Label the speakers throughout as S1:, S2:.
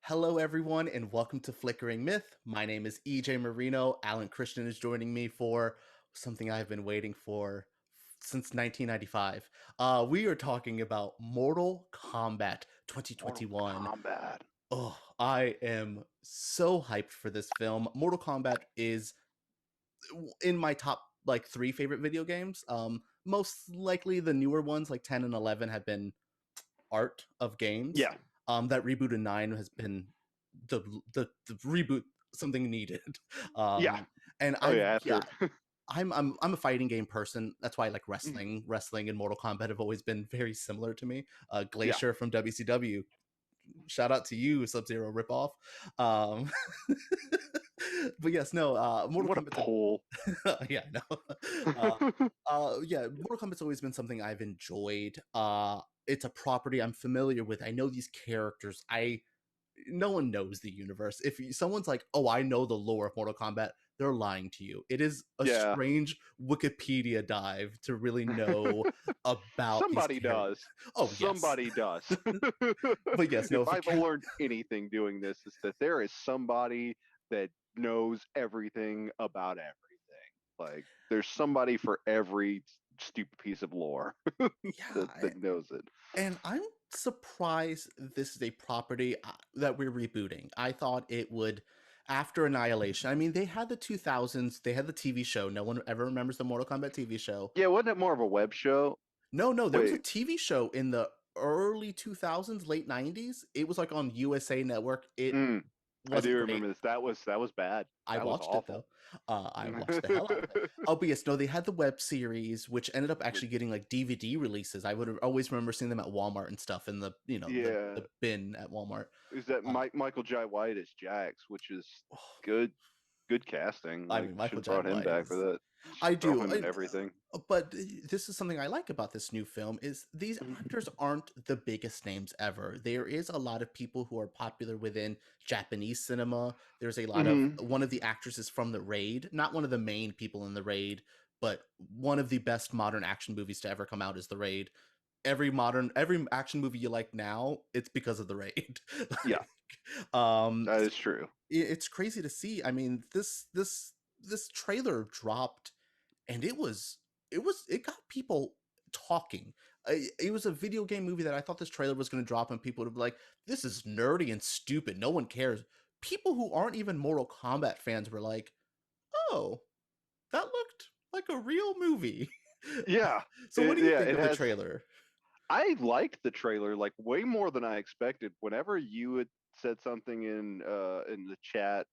S1: Hello, everyone, and welcome to Flickering Myth. My name is EJ Marino. Alan Christian is joining me for something I've been waiting for since 1995. We are talking about Mortal Kombat
S2: Mortal
S1: 2021.
S2: Kombat.
S1: Oh, I am so hyped for this film. Mortal Kombat is in my top like three favorite video games. Most likely the newer ones like 10 and 11 have been art of games.
S2: Yeah.
S1: That reboot in 9 has been the the reboot something needed.
S2: Yeah.
S1: And
S2: Oh
S1: I've
S2: yeah.
S1: yeah,
S2: After.
S1: I'm a fighting game person. That's why I like
S2: Mhm.
S1: wrestling. Wrestling and Mortal Kombat have always been very similar to me.
S2: Yeah.
S1: Glacier from WCW. Shout out to you, Sub-Zero ripoff. Um, but yes, no, Mortal
S2: What a
S1: Kombat's
S2: pull.
S1: yeah, I know. Yeah, Mortal Kombat's always been something I've enjoyed. It's a property I'm familiar with. I know these characters. No one knows the universe. If someone's like, "Oh, I know the lore of Mortal Kombat," they're lying to you. It is a
S2: Yeah.
S1: strange Wikipedia dive to really know about these
S2: Somebody
S1: characters.
S2: does.
S1: Oh, yes.
S2: Somebody does.
S1: But yes, no,
S2: If
S1: if a
S2: I've learned anything doing this, is that there is somebody that knows everything about everything. Like there's somebody for every stupid piece of lore
S1: yeah,
S2: that knows it.
S1: and I'm surprised this is a property that we're rebooting. I thought it would, after Annihilation. I mean, they had the 2000s, they had the TV show. No one ever remembers the Mortal Kombat TV show.
S2: Yeah, wasn't it more of a web show?
S1: No, no, there was a
S2: Wait,
S1: TV show in the early 2000s, late 90s. It was like on USA Network. It
S2: mm, I
S1: wasn't
S2: do
S1: great.
S2: remember this. That was bad.
S1: I
S2: That was
S1: watched it
S2: awful.
S1: though. I watched the hell out of it. Oh, but yes, no, they had the web series, which ended up actually getting like DVD releases. I would always remember seeing them at Walmart and stuff in the
S2: Yeah,
S1: the bin at Walmart.
S2: is that
S1: Uh,
S2: Michael Jai White as Jax, which is good, good casting.
S1: I
S2: Like
S1: mean,
S2: should
S1: Michael
S2: have
S1: Jai
S2: brought him
S1: White
S2: back for
S1: is.
S2: that.
S1: I
S2: Just throw
S1: do.
S2: him in everything.
S1: But this is something I like about this new film is these
S2: Mhm.
S1: actors aren't the biggest names ever. There is a lot of people who are popular within Japanese cinema. There's a lot of
S2: Mhm.
S1: one of the actresses from The Raid, not one of the main people in The Raid, but one of the best modern action movies to ever come out is The Raid. Every action movie you like now, it's because of The Raid.
S2: Yeah,
S1: like,
S2: that is true.
S1: it's crazy to see. I mean, this trailer dropped and it got people talking. It was a video game movie that I thought this trailer was going to drop and people would be like, this is nerdy and stupid, no one cares. People who aren't even Mortal Kombat fans were like, oh, that looked like a real movie.
S2: Yeah,
S1: So what do you
S2: yeah.
S1: think
S2: It
S1: of the
S2: has.
S1: trailer?
S2: I liked the trailer like way more than I expected. Whenever you had said something in the chat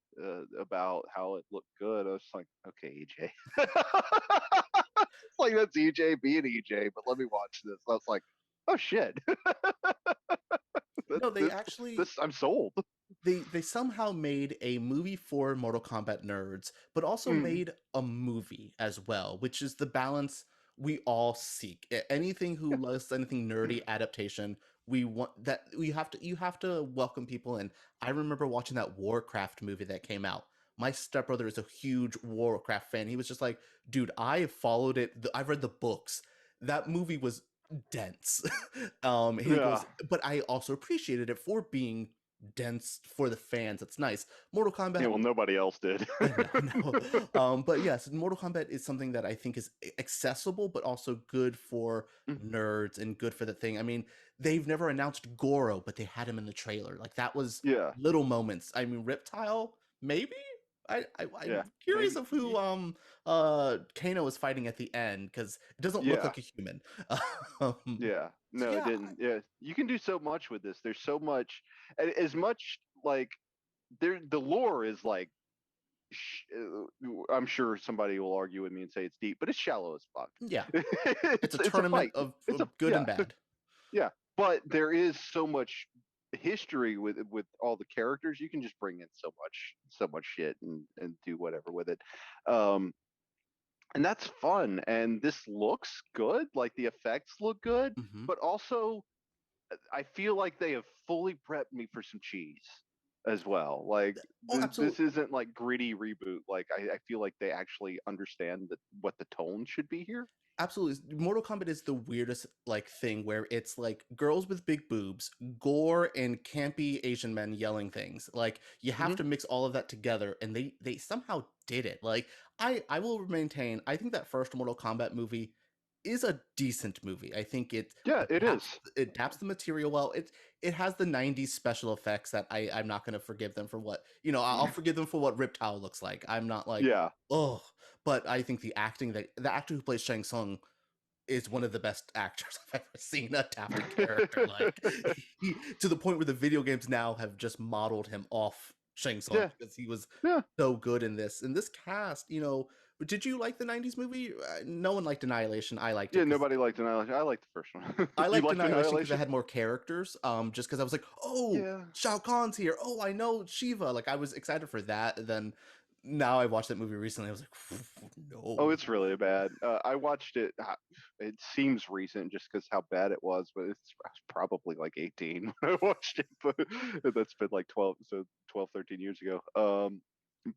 S2: about how it looked good, I was like, okay, EJ. It's like that's EJ being EJ, but let me watch this. I was like, oh shit,
S1: No, they
S2: this
S1: actually
S2: this I'm sold.
S1: they somehow made a movie for Mortal Kombat nerds, but also
S2: Mm,
S1: made a movie as well, which is the balance we all seek. Anything who
S2: yeah,
S1: loves anything nerdy adaptation, we want that you have to welcome people in. I remember watching that Warcraft movie that came out. My stepbrother is a huge Warcraft fan. He was just like, dude, I have followed it. I've read the books. That movie was dense. He
S2: yeah,
S1: goes, but I also appreciated it for being dense for the fans. It's nice. Mortal
S2: yeah.
S1: Kombat,
S2: Well, nobody else did.
S1: no, no. But yes, Mortal Kombat is something that I think is accessible, but also good for nerds and good for the thing. I mean, they've never announced Goro, but they had him in the trailer. Like that was
S2: Yeah,
S1: little moments. I mean, Riptile, maybe. I'm
S2: yeah,
S1: curious
S2: maybe.
S1: of who Kano is fighting at the end because it doesn't look
S2: Yeah,
S1: like a human. um,
S2: yeah.
S1: so
S2: No, it
S1: yeah,
S2: didn't. Yeah, you can do so much with this. There's so much, as much like there. The lore is like I'm sure somebody will argue with me and say it's deep, but it's shallow as fuck.
S1: yeah, it's a
S2: It's a
S1: tournament
S2: fight.
S1: of
S2: It's a
S1: good
S2: yeah,
S1: and bad.
S2: yeah. But there is so much history with all the characters. You can just bring in so much shit and do whatever with it. Um, and that's fun. And this looks good. Like the effects look good,
S1: Hmm.
S2: but also I feel like they have fully prepped me for some cheese as well. Like
S1: Oh,
S2: this
S1: absolutely.
S2: isn't like gritty reboot. Like I feel like they actually understand that what the tone should be here.
S1: Absolutely. Mortal Kombat is the weirdest like thing where it's like girls with big boobs, gore, and campy Asian men yelling things. Like you have
S2: Hmm.
S1: to mix all of that together, and they somehow did it. Like I will maintain, I think that first Mortal Kombat movie is a decent movie. I think
S2: Yeah, it is.
S1: it adapts the material well. It has the 90s special effects that I'm not going to forgive them for what, I'll forgive them for what Riptile looks like. I'm not like,
S2: Yeah,
S1: oh, but I think the actor who plays Shang Tsung is one of the best actors I've ever seen adapt a character. Like to the point where the video games now have just modeled him off Shang Tsung
S2: yeah,
S1: because he was
S2: yeah,
S1: so good in this. And this cast, did you like the 90s movie? No one liked Annihilation. I liked
S2: yeah.
S1: it because
S2: Nobody liked Annihilation. I liked the first one.
S1: I
S2: You
S1: liked
S2: liked
S1: Annihilation because I
S2: Annihilation?
S1: had more characters. Just because I was like, oh,
S2: Yeah.
S1: Shao Kahn's here. Oh, I know Shiva. Like I was excited for that. And then now I watched that movie recently. I was like,
S2: Oh,
S1: no.
S2: it's really bad. I watched it. It seems recent just because how bad it was, but I was probably like 18 when I watched it. But that's been like 12, 13 years ago.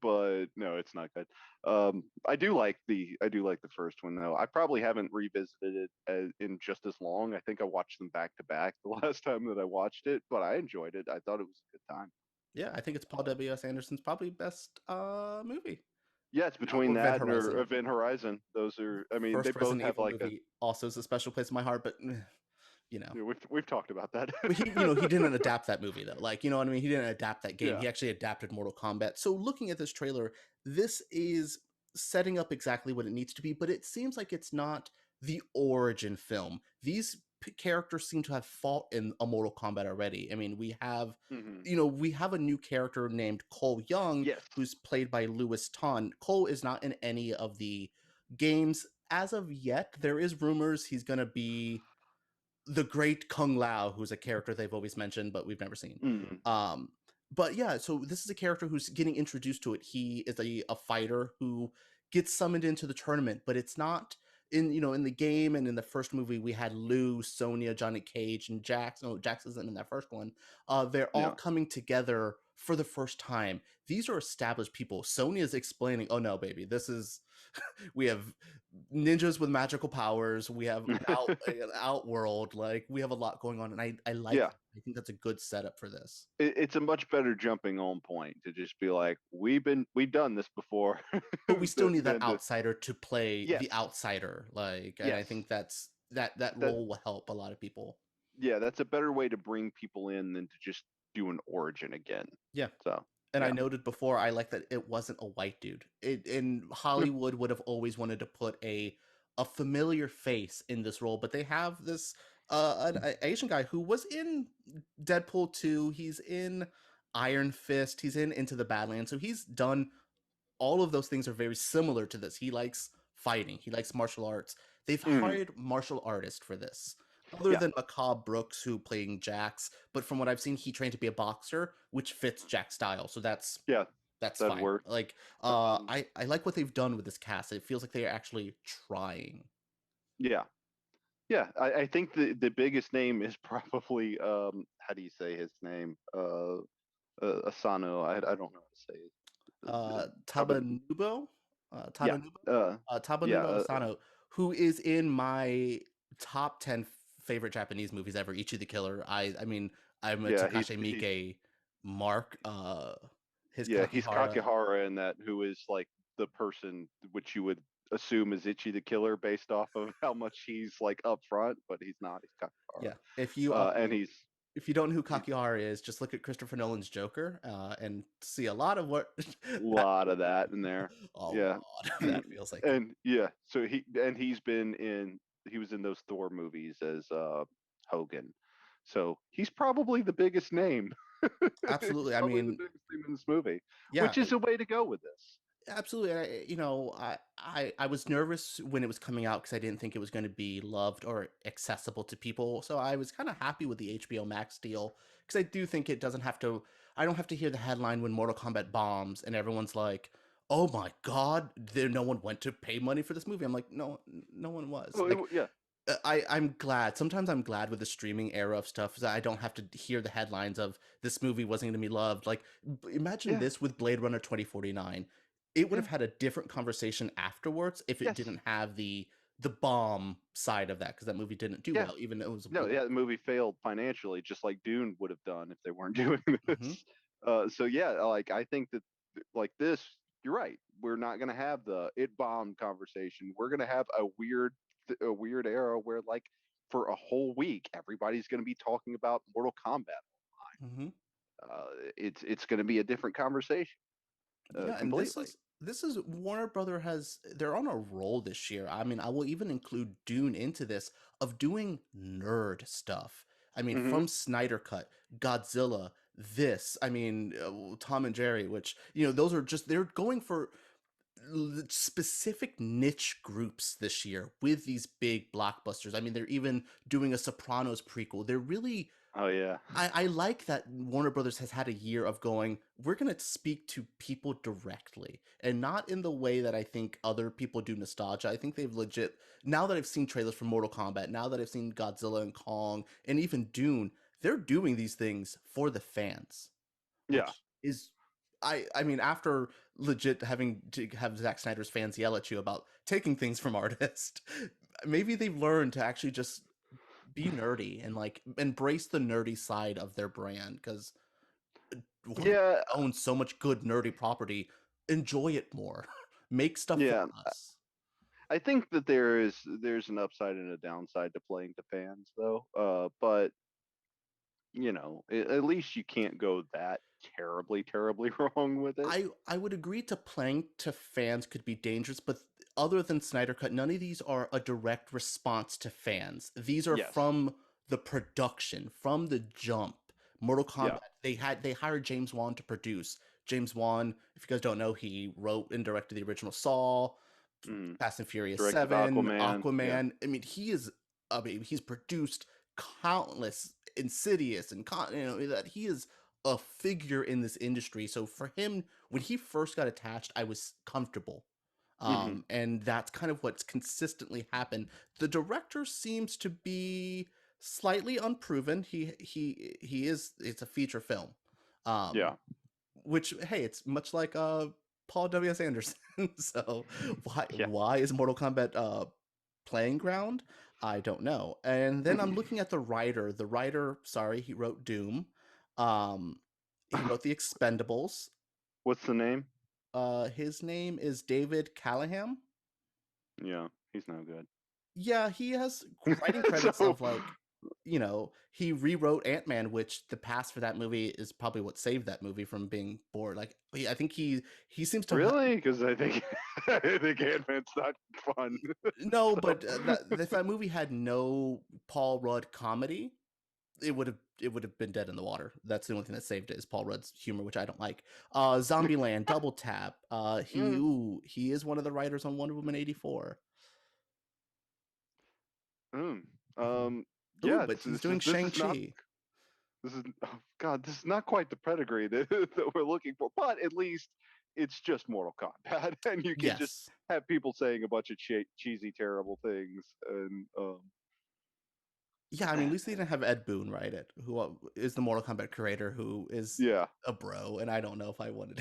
S2: But no, it's not good. I do like the first one though. I probably haven't revisited it in just as long. I think I watched them back to back the last time that I watched it, but I enjoyed it. I thought it was a good time.
S1: Yeah, I think it's Paul W.S. Anderson's probably best movie.
S2: Yeah, it's between
S1: Or Event
S2: that and or
S1: Horizon.
S2: Event Horizon. Those are, I mean, they
S1: First
S2: both
S1: Resident
S2: have
S1: Evil
S2: like a.
S1: movie also is a special place in my heart, but you know.
S2: Yeah, we've talked about that.
S1: But he didn't adapt that movie though. Like, you know what I mean? He didn't adapt that game.
S2: Yeah.
S1: He actually adapted Mortal Kombat. So looking at this trailer, this is setting up exactly what it needs to be, but it seems like it's not the origin film. These characters seem to have fought in a Mortal Kombat already. I mean,
S2: Hmm.
S1: we have a new character named Cole Young
S2: Yes.
S1: who's played by Louis Ton. Cole is not in any of the games as of yet. There is rumors he's going to be the great Kung Lao, who's a character they've always mentioned, but we've never seen.
S2: Mm.
S1: Um, but yeah, so this is a character who's getting introduced to it. He is a fighter who gets summoned into the tournament, but it's not in the game and in the first movie we had Lou, Sonya, Johnny Cage, and Jax. No, Jax isn't in that first one. They're all
S2: Yeah.
S1: coming together for the first time. These are established people. Sonya's explaining, "Oh no, baby, this is we have ninjas with magical powers. We have an outworld. Like we have a lot going on, and I like
S2: Yeah.
S1: that. I think that's a good setup for this.
S2: It's a much better jumping on point to just be like, we've done this before.
S1: But we still need that
S2: Than to
S1: outsider to play
S2: yes,
S1: the outsider. Like, and I
S2: yes.
S1: think that
S2: That
S1: role will help a lot of people.
S2: yeah, that's a better way to bring people in than to just do an origin again.
S1: Yeah.
S2: So
S1: And I
S2: yeah.
S1: noted before, I like that it wasn't a white dude. In Hollywood would have always wanted to put a familiar face in this role, but they have this an Asian guy who was in Deadpool 2. He's in Iron Fist. He's in Into the Badlands. So he's done all of those things are very similar to this. He likes fighting. He likes martial arts. They've
S2: Mhm.
S1: hired martial artists for this. Other
S2: Yeah,
S1: than Macabre Brooks, who playing Jax, but from what I've seen, he trained to be a boxer, which fits Jack's style. So
S2: yeah,
S1: that's
S2: that'd
S1: fine.
S2: work.
S1: Like,
S2: Um,
S1: I like what they've done with this cast. It feels like they are actually trying.
S2: yeah, yeah. I think the biggest name is probably how do you say his name? Asano. I don't know how to say it. Taba,
S1: Tabanubo,
S2: yeah, yeah,
S1: Tabanubo Asano, who is in my top 10 favorite Japanese movies ever. Ichi the Killer. I mean, I'm a
S2: yeah.
S1: Takashi
S2: He's
S1: Miike mark. His
S2: yeah, he's
S1: Kakihara.
S2: Kakihara in that, who is like the person which you would assume is Ichi the Killer based off of how much he's like up front, but he's not. He's Kakihara,
S1: Yeah,
S2: and
S1: if you don't know who
S2: he's
S1: Kakihara is, just look at Christopher Nolan's Joker, and see a lot of what
S2: a
S1: that
S2: lot of that in there.
S1: a
S2: Yeah,
S1: lot of that feels like.
S2: and yeah, so he was in those Thor movies as Hogan, so he's probably the biggest name. He's
S1: Absolutely. I
S2: probably the
S1: mean,
S2: biggest name in this movie,
S1: yeah,
S2: which is a way to go with this.
S1: absolutely. I was nervous when it was coming out because I didn't think it was going to be loved or accessible to people. So I was kind of happy with the HBO Max deal because I do think it doesn't have to. I don't have to hear the headline when Mortal Kombat bombs and everyone's like, "Oh my God, there no one went to pay money for this movie." I'm like, no, no one was.
S2: Oh,
S1: Like,
S2: yeah,
S1: I'm glad. Sometimes I'm glad with the streaming era of stuff that I don't have to hear the headlines of this movie wasn't going to be loved. Like, imagine
S2: yeah,
S1: this with Blade Runner 2049. It would
S2: yeah,
S1: have had a different conversation afterwards if it
S2: yes,
S1: didn't have the the bomb side of that because that movie didn't do
S2: Yeah.
S1: well, even though it was a
S2: No,
S1: blow.
S2: yeah, the movie failed financially, just like Dune would have done if they weren't doing
S1: Hmm.
S2: this. So yeah, like I think that like this, you're right. We're not gonna have the it bombed conversation. We're gonna have a weird era where like for a whole week everybody's gonna be talking about Mortal Kombat.
S1: Hmm.
S2: It's gonna be a different conversation
S1: Yeah, and
S2: completely.
S1: this is Warner Brother has they're on a roll this year. I mean, I will even include Dune into this of doing nerd stuff. I mean,
S2: Hmm.
S1: from Snyder Cut, Godzilla, this. I mean, Tom and Jerry, which those are just they're going for specific niche groups this year with these big blockbusters. I mean, they're even doing a Sopranos prequel. They're really
S2: Oh yeah,
S1: I like that Warner Brothers has had a year of going, we're going to speak to people directly and not in the way that I think other people do nostalgia. I think they've legit, now that I've seen trailers for Mortal Kombat, now that I've seen Godzilla and Kong and even Dune, they're doing these things for the fans,
S2: yeah,
S1: which is, I mean, after legit having to have Zack Snyder's fans yell at you about taking things from artists, maybe they've learned to actually just be nerdy and like embrace the nerdy side of their brand because Warner
S2: yeah,
S1: owns so much good nerdy property. Enjoy it more. Make stuff for
S2: yeah.
S1: us.
S2: I think that there's an upside and a downside to playing to fans though. But at least you can't go that terribly wrong with it.
S1: I would agree to playing to fans could be dangerous, but other than Snyder Cut, none of these are a direct response to fans. These are
S2: Yes.
S1: from the production, from the jump. Mortal
S2: Yeah.
S1: Kombat, they hired James Wan to produce. James Wan, if you guys don't know, he wrote and directed the original Saw,
S2: Mm.
S1: Fast and Furious
S2: Directed
S1: 7,
S2: Aquaman. Yeah.
S1: Aquaman. I mean, he's produced countless Insidious and that he is a figure in this industry. So for him, when he first got attached, I was comfortable.
S2: Hmm.
S1: And that's kind of what's consistently happened. The director seems to be slightly unproven. He is it's a feature film. Um,
S2: Yeah.
S1: which hey, it's much like Paul W.S. Anderson. So
S2: Yeah.
S1: why is Mortal Kombat playing ground? I don't know. And then I'm looking at the writer. The writer, sorry, he wrote Doom. Um, he wrote The Expendables.
S2: What's the name?
S1: His name is David Callahan.
S2: Yeah. He's no good.
S1: Yeah, he has writing credits
S2: So
S1: of like, he rewrote Ant-Man, which the past for that movie is probably what saved that movie from being bored. Like, I think he seems to have
S2: really? Because I think I think Ant-Man's not fun.
S1: no,
S2: So
S1: but that if that movie had no Paul Rudd comedy, it would have been dead in the water. That's the only thing that saved it is Paul Rudd's humor, which I don't like. Zombieland, Double Tap.
S2: mm,
S1: He is one of the writers on Wonder Woman 84.
S2: mm.
S1: Mhm.
S2: Um
S1: Ooh,
S2: yeah,
S1: but he's
S2: this
S1: doing
S2: is this is not
S1: Shang-Chi.
S2: oh God, this is not quite the pedigree that, that we're looking for, but at least it's just Mortal Kombat, and you can just
S1: Yes.
S2: have people saying a bunch of cheesy, terrible things, and
S1: Yeah, I mean, at least they didn't have Ed Boon write it, who is the Mortal Kombat creator, who is
S2: yeah,
S1: a bro, and I don't know if I wanted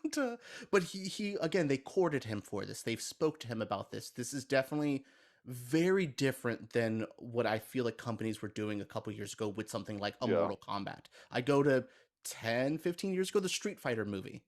S1: him to. But he again, they courted him for this. They've spoke to him about this. This is definitely very different than what I feel like companies were doing a couple years ago with something like a
S2: yeah,
S1: Mortal Kombat. I go to 10, 15 years ago, the Street Fighter movie.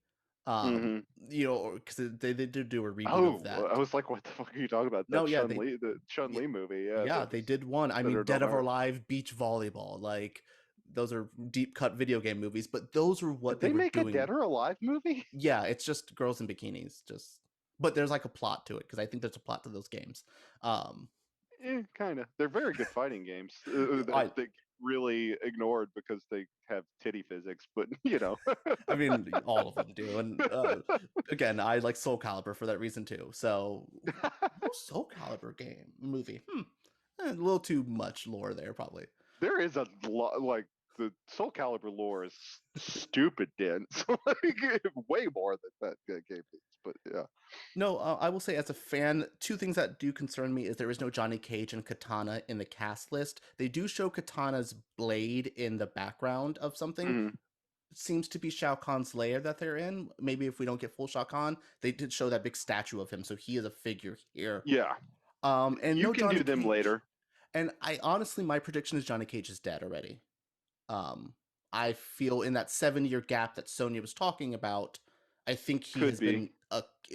S2: hmm
S1: Because they did do a reboot of
S2: Oh,
S1: that.
S2: I was like, what the fuck are you talking about?
S1: No,
S2: That
S1: yeah,
S2: The Chun
S1: yeah,
S2: Li movie, yeah,
S1: yeah,
S2: that
S1: they
S2: was
S1: did one. I mean,
S2: considered
S1: Dead
S2: on
S1: or
S2: art.
S1: Alive, Beach Volleyball, like those are deep cut video game movies, but those are what
S2: Did
S1: they
S2: they
S1: were
S2: make a
S1: doing.
S2: Dead or Alive movie?
S1: Yeah, it's just girls in bikinis, just but there's like a plot to it because I think there's a plot to those games. Um,
S2: Kind of. They're very good fighting games that
S1: I
S2: they really ignored because they have titty physics, but
S1: I mean all of them do, and again, I like Soul Calibur for that reason too. So most Soul Calibur game movie, a little too much lore there probably.
S2: there is a lot like the Soul Calibur lore is stupid dense, like way more than that game is. But yeah,
S1: No, I will say as a fan, two things that do concern me is there is no Johnny Cage and Katana in the cast list. They do show Katana's blade in the background of something.
S2: hmm
S1: It seems to be Shao Kahn's lair that they're in. Maybe if we don't get full Shao Kahn, they did show that big statue of him, so he is a figure here.
S2: yeah,
S1: And
S2: You
S1: no
S2: can
S1: Johnny
S2: do them
S1: Cage.
S2: later.
S1: And I honestly, my prediction is Johnny Cage is dead already. Um, I feel in that 7 year gap that Sonya was talking about, I think he
S2: Could
S1: has
S2: be.
S1: been.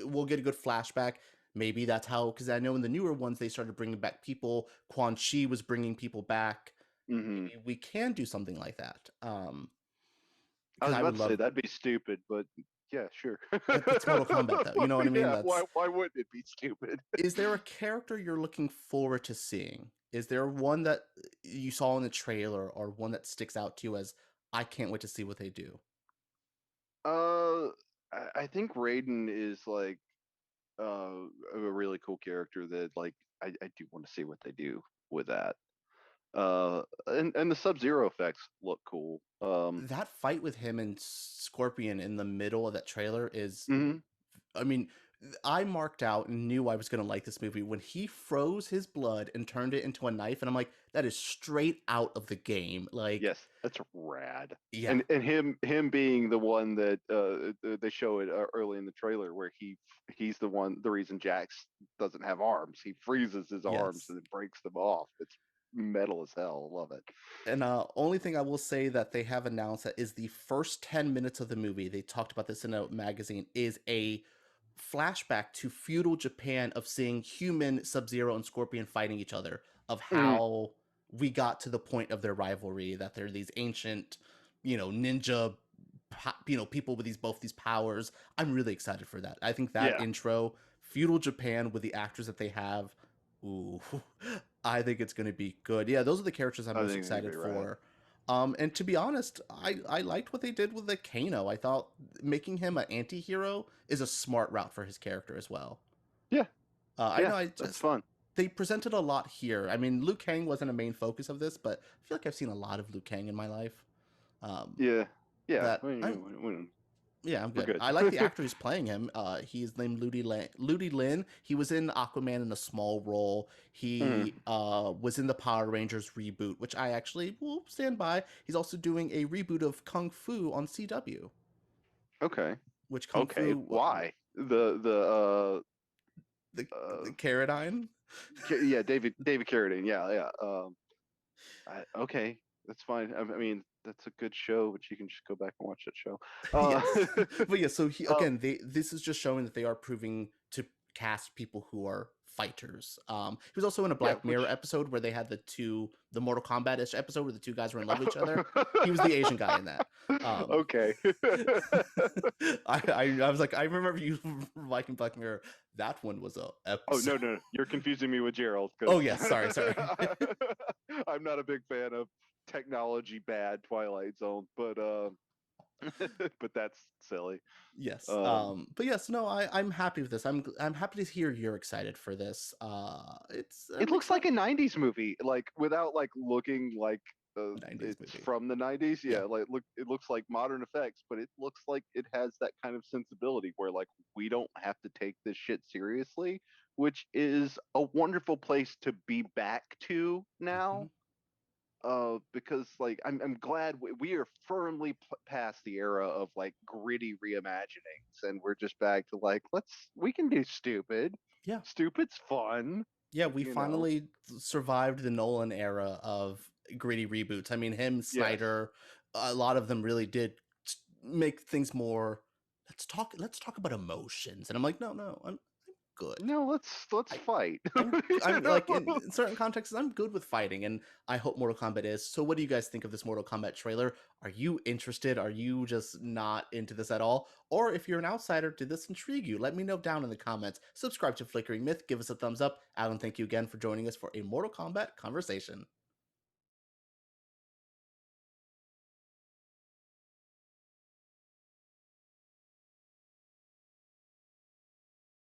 S1: We'll get a good flashback. Maybe that's how, because I know in the newer ones they started bringing back people. Quan Chi was bringing people back.
S2: Hmm.
S1: Maybe we can do something like that.
S2: I
S1: Because
S2: was
S1: I would
S2: about to say
S1: love.
S2: that'd be stupid, but yeah, sure.
S1: It's Mortal Kombat, though. You know what I mean?
S2: Yeah,
S1: That's.
S2: why wouldn't it be stupid?
S1: Is there a character you're looking forward to seeing? Is there one that you saw in the trailer, or one that sticks out to you as I can't wait to see what they do?
S2: Uh, I think Raiden is like a really cool character that like I do want to see what they do with that. And the Sub-Zero effects look cool.
S1: That fight with him and Scorpion in the middle of that trailer is,
S2: Mhm.
S1: I mean, I marked out and knew I was going to like this movie when he froze his blood and turned it into a knife. And I'm like, that is straight out of the game. Like,
S2: Yes, that's rad.
S1: yeah,
S2: And him being the one that they show it early in the trailer where he's the reason Jax doesn't have arms. He freezes his arms
S1: yes.
S2: and then breaks them off. It's metal as hell. Love it.
S1: And only thing I will say that they have announced that is the first 10 minutes of the movie, they talked about this in a magazine, is a flashback to feudal Japan of seeing human Sub-Zero and Scorpion fighting each other, of
S2: Mm,
S1: how we got to the point of their rivalry, that they're these ancient, ninja, people with both these powers. I'm really excited for that. I think that
S2: yeah,
S1: intro, feudal Japan with the actors that they have, ooh, I think it's going to be good. Yeah, those are the characters I'm
S2: I
S1: most
S2: think it's gonna
S1: excited
S2: be rad.
S1: for. And to be honest, I liked what they did with the Kano. I thought making him an anti-hero is a smart route for his character as well.
S2: Yeah,
S1: I
S2: yeah,
S1: know I
S2: that's
S1: just
S2: fun.
S1: they presented a lot here. I mean, Liu Kang wasn't a main focus of this, but I feel like I've seen a lot of Liu Kang in my life. Um,
S2: Yeah, yeah,
S1: that I'm Yeah, I'm
S2: we're
S1: good.
S2: good.
S1: I like the actor who's playing him. He's named Ludi Lin. He was in Aquaman in a small role.
S2: Mhm.
S1: He was in the Power Rangers reboot, which I actually will stand by. He's also doing a reboot of Kung Fu on CW,
S2: Okay,
S1: which Kung
S2: okay.
S1: Fu,
S2: Why
S1: the
S2: uh
S1: Carradine.
S2: yeah, David Carradine. Yeah, yeah. Okay, that's fine. I mean, that's a good show, but you can just go back and watch that show.
S1: Yes, but yeah. So he
S2: Uh,
S1: again, this is just showing that they are proving to cast people who are fighters. He was also in a
S2: yeah,
S1: Black Mirror
S2: which
S1: episode where they had the Mortal Kombat ish episode where the two guys were in love with each other. He was the Asian guy in that. Um,
S2: okay.
S1: I was like, I remember you liking Black Mirror. That one was a
S2: Oh
S1: episode.
S2: no, no, you're confusing me with Gerald
S1: Oh
S2: because
S1: yes, sorry.
S2: I'm not a big fan of technology bad Twilight Zone, but but that's silly.
S1: Yes.
S2: Um,
S1: But yes, no, I'm happy with this. I'm happy to hear you're excited for this.
S2: it
S1: I'm
S2: looks like
S1: excited.
S2: a '90s movie, like without like looking like
S1: '90s
S2: it's
S1: movie.
S2: from the '90s.
S1: Yeah.
S2: Yeah, like it looks like modern effects, but it looks like it has that kind of sensibility where like we don't have to take this shit seriously, which is a wonderful place to be back to
S1: Hmm.
S2: now. Because like I'm glad we are firmly past the era of like gritty reimaginings, and we're just back to like we can do stupid.
S1: Yeah.
S2: Stupid's fun,
S1: Yeah, we
S2: you know.
S1: finally survived the Nolan era of gritty reboots. I mean, him,
S2: Yes.
S1: Snyder, a lot of them really did make things more. Let's talk about emotions, and I'm like, no, I'm good.
S2: No, let's
S1: I
S2: fight.
S1: I'm
S2: You
S1: like
S2: know?
S1: in certain contexts, I'm good with fighting, and I hope Mortal Kombat is. So, what do you guys think of this Mortal Kombat trailer? Are you interested? Are you just not into this at all? Or if you're an outsider, did this intrigue you? Let me know down in the comments. Subscribe to Flickering Myth, give us a thumbs up. Alan, thank you again for joining us for a Mortal Kombat conversation.